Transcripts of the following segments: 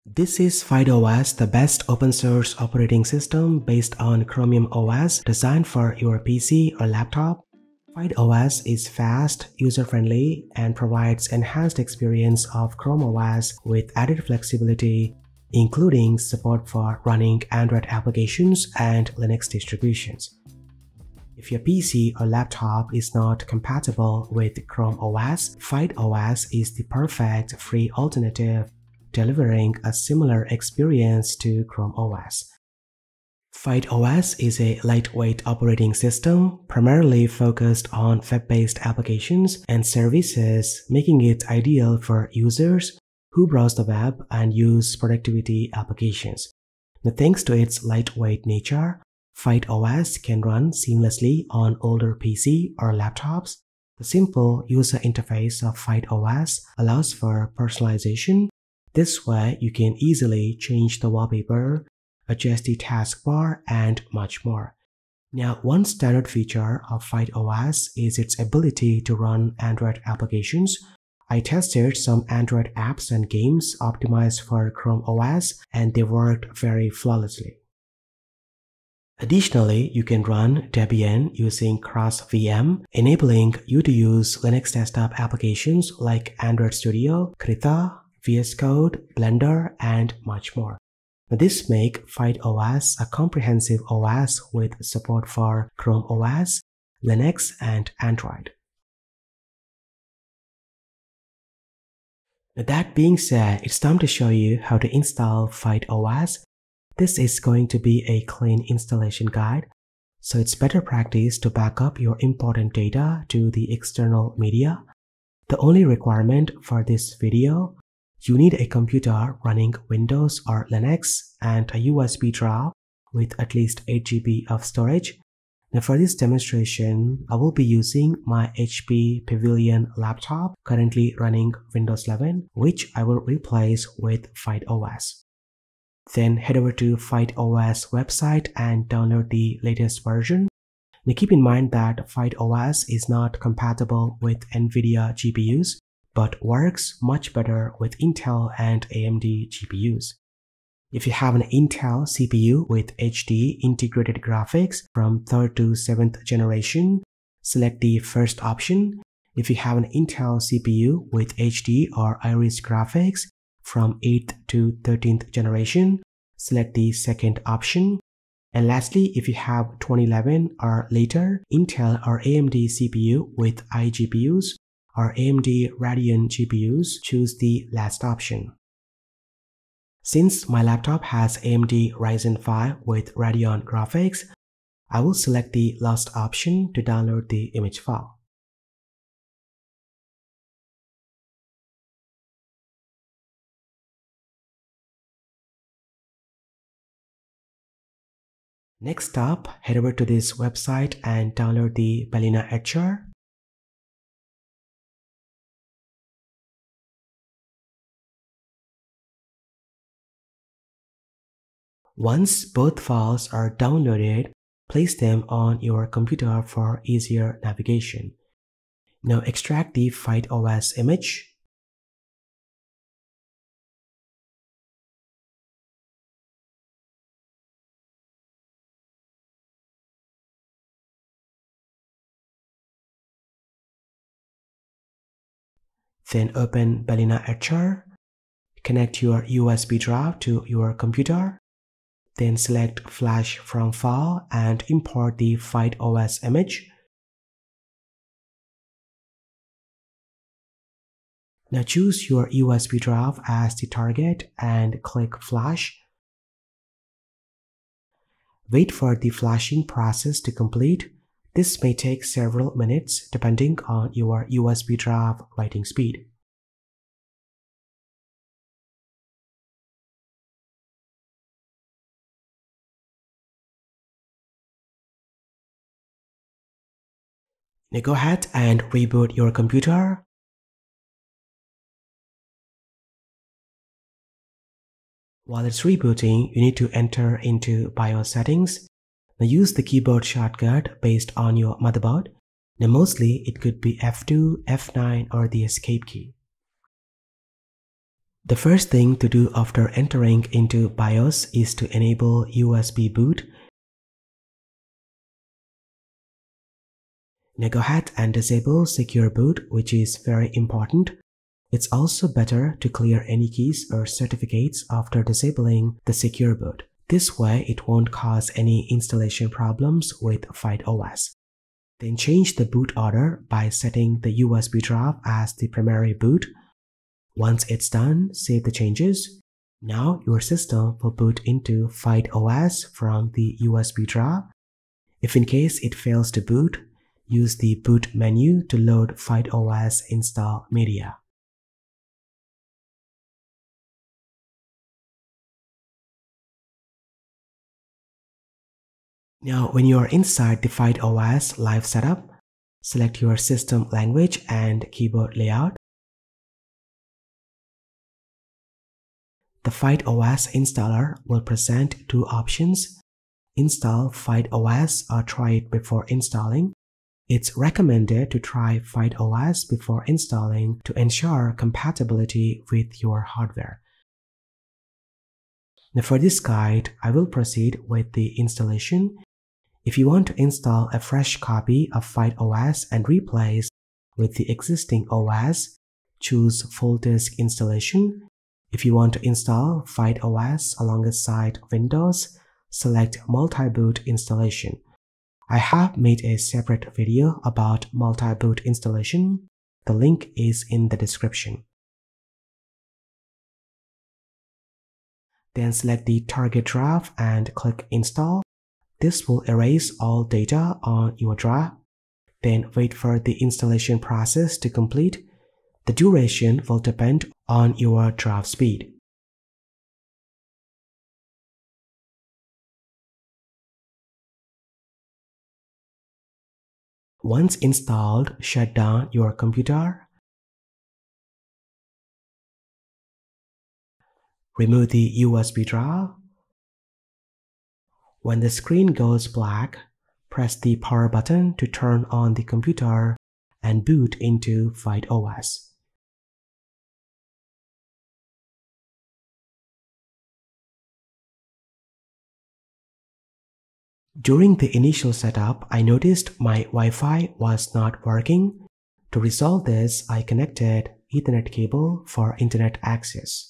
This is FydeOS, the best open source operating system based on Chromium OS designed for your PC or laptop. FydeOS is fast, user-friendly, and provides enhanced experience of Chrome OS with added flexibility, including support for running Android applications and Linux distributions. If your PC or laptop is not compatible with Chrome OS, FydeOS is the perfect free alternative, delivering a similar experience to Chrome OS. FydeOS is a lightweight operating system primarily focused on web-based applications and services, making it ideal for users who browse the web and use productivity applications. Now, thanks to its lightweight nature, FydeOS can run seamlessly on older PC or laptops. The simple user interface of FydeOS allows for personalization. This way, you can easily change the wallpaper, adjust the taskbar, and much more. Now, one standard feature of FydeOS is its ability to run Android applications. I tested some Android apps and games optimized for Chrome OS, and they worked very flawlessly. Additionally, you can run Debian using CrossVM, enabling you to use Linux desktop applications like Android Studio, Krita, VS Code, Blender, and much more. Now, this makes FydeOS a comprehensive OS with support for Chrome OS, Linux, and Android. Now, that being said, it's time to show you how to install FydeOS. This is going to be a clean installation guide, so it's better practice to back up your important data to the external media. The only requirement for this video, you need a computer running Windows or Linux and a USB drive with at least 8 GB of storage. Now, for this demonstration, I will be using my HP Pavilion laptop currently running Windows 11, which I will replace with FydeOS. Then head over to FydeOS website and download the latest version. Now, keep in mind that FydeOS is not compatible with NVIDIA GPUs, but works much better with Intel and AMD GPUs. If you have an Intel CPU with HD integrated graphics from 3rd to 7th generation, select the first option. If you have an Intel CPU with HD or Iris graphics from 8th to 13th generation, select the second option. And lastly, if you have 2011 or later Intel or AMD CPU with iGPUs or AMD Radeon GPUs, choose the last option. Since my laptop has AMD Ryzen 5 with Radeon graphics, I will select the last option to download the image file. Next up, head over to this website and download the Balena Etcher. Once both files are downloaded, place them on your computer for easier navigation. Now extract the FydeOS image. Then open Balena Etcher. Connect your USB drive to your computer. Then select Flash from File and import the FydeOS image. Now choose your USB drive as the target and click Flash. Wait for the flashing process to complete. This may take several minutes depending on your USB drive writing speed. Now go ahead and reboot your computer. While it's rebooting, you need to enter into BIOS settings. Now use the keyboard shortcut based on your motherboard. Now mostly it could be F2, F9, or the escape key. The first thing to do after entering into BIOS is to enable USB boot. Now go ahead and disable Secure Boot, which is very important. It's also better to clear any keys or certificates after disabling the Secure Boot. This way, it won't cause any installation problems with FightOS. Then change the boot order by setting the USB drive as the primary boot. Once it's done, save the changes. Now your system will boot into FightOS from the USB drive. If in case it fails to boot, use the boot menu to load FightOS install media. Now, when you are inside the FightOS live setup, select your system language and keyboard layout. The FightOS installer will present two options: install FightOS or try it before installing. It's recommended to try FightOS before installing to ensure compatibility with your hardware. Now for this guide, I will proceed with the installation. If you want to install a fresh copy of FightOS and replace with the existing OS, choose Full Disk Installation. If you want to install FightOS alongside Windows, select Multi-Boot Installation. I have made a separate video about multi-boot installation. The link is in the description. Then select the target drive and click Install. This will erase all data on your drive. Then wait for the installation process to complete. The duration will depend on your drive speed. Once installed, shut down your computer. Remove the USB drive. When the screen goes black, press the power button to turn on the computer and boot into FightOS. During the initial setup, I noticed my Wi-Fi was not working. To resolve this, I connected Ethernet cable for internet access.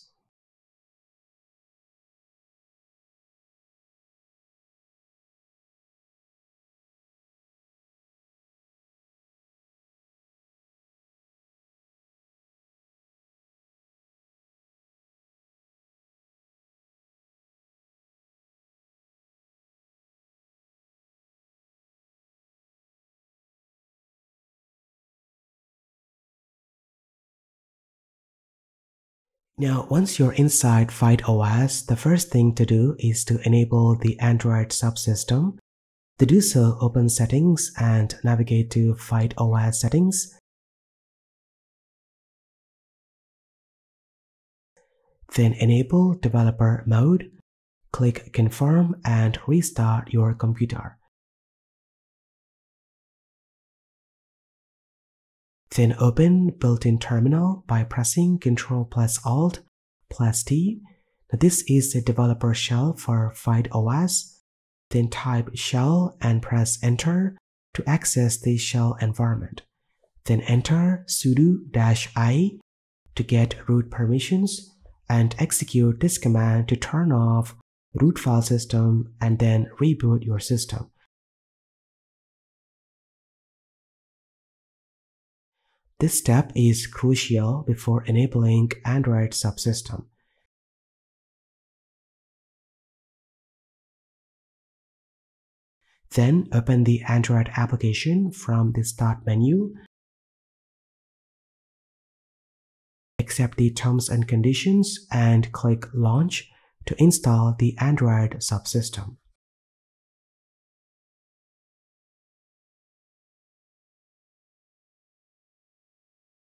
Now, once you're inside FightOS, the first thing to do is to enable the Android subsystem. To do so, open Settings and navigate to FightOS Settings. Then enable Developer Mode. Click Confirm and restart your computer. Then open built-in terminal by pressing Ctrl+Alt+T. Now this is the developer shell for FightOS. Then type shell and press enter to access the shell environment. Then enter sudo-i to get root permissions and execute this command to turn off root file system and then reboot your system. This step is crucial before enabling Android subsystem. Then open the Android application from the Start menu. Accept the terms and conditions and click Launch to install the Android subsystem.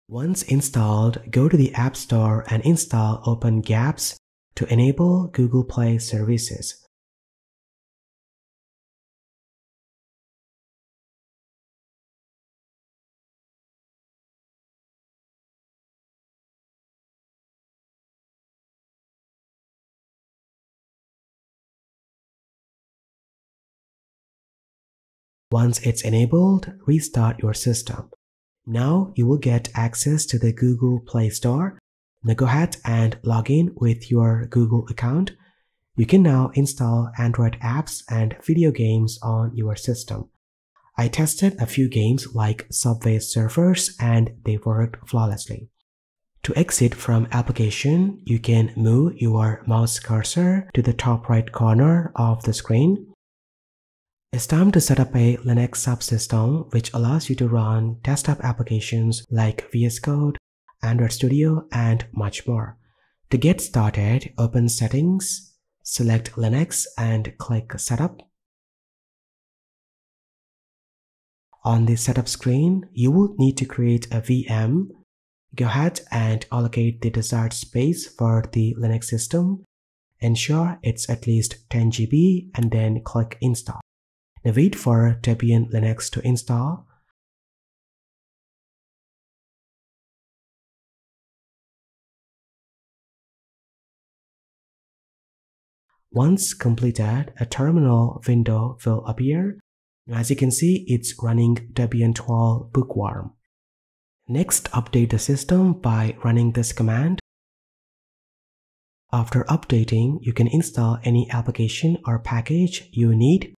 Once installed, go to the App Store and install OpenGapps to enable Google Play services. Once it's enabled, restart your system. Now you will get access to the Google Play Store. Now go ahead and log in with your Google account. You can now install Android apps and video games on your system. I tested a few games like Subway Surfers and they worked flawlessly. To exit from application, you can move your mouse cursor to the top right corner of the screen. It's time to set up a Linux subsystem which allows you to run desktop applications like VS Code, Android Studio, and much more. To get started, open Settings, select Linux and click Setup. On the setup screen, you will need to create a VM. Go ahead and allocate the desired space for the Linux system. Ensure it's at least 10 GB and then click Install. Now wait for Debian Linux to install. Once completed, a terminal window will appear. As you can see, it's running Debian 12 Bookworm. Next, update the system by running this command. After updating, you can install any application or package you need.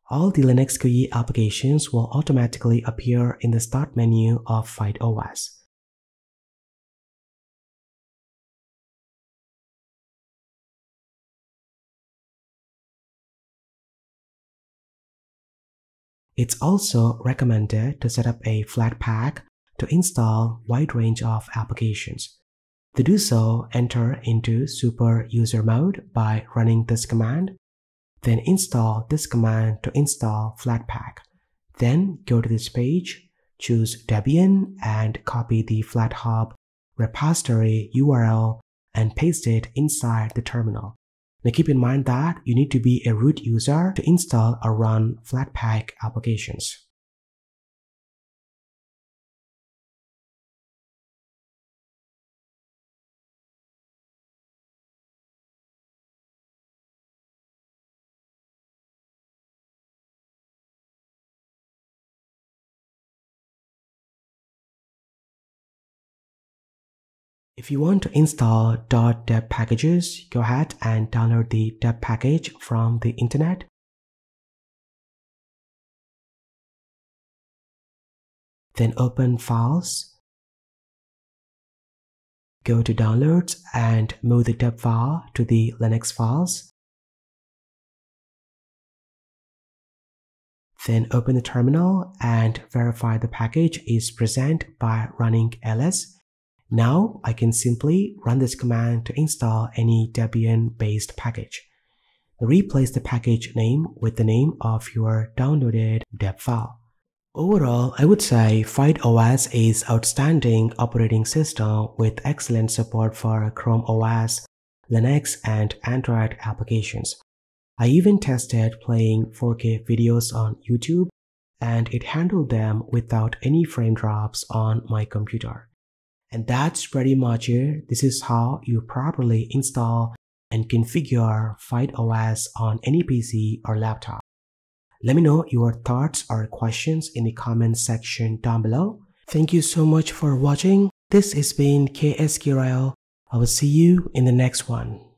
All the Linux GUI applications will automatically appear in the Start menu of FightOS. It's also recommended to set up a Flatpak to install a wide range of applications. To do so, enter into Super User Mode by running this command. Then install this command to install Flatpak. Then go to this page, choose Debian and copy the FlatHub repository URL and paste it inside the terminal. Now keep in mind that you need to be a root user to install or run Flatpak applications. If you want to install .deb packages, go ahead and download the deb package from the internet. Then open Files. Go to Downloads and move the deb file to the Linux files. Then open the terminal and verify the package is present by running ls. Now I can simply run this command to install any Debian-based package. Replace the package name with the name of your downloaded deb file. Overall, I would say FightOS is outstanding operating system with excellent support for Chrome OS, Linux, and Android applications. I even tested playing 4K videos on YouTube, and it handled them without any frame drops on my computer. And that's pretty much it. This is how you properly install and configure FightOS on any PC or laptop. Let me know your thoughts or questions in the comment section down below. Thank you so much for watching. This has been KS Kirail. I will see you in the next one.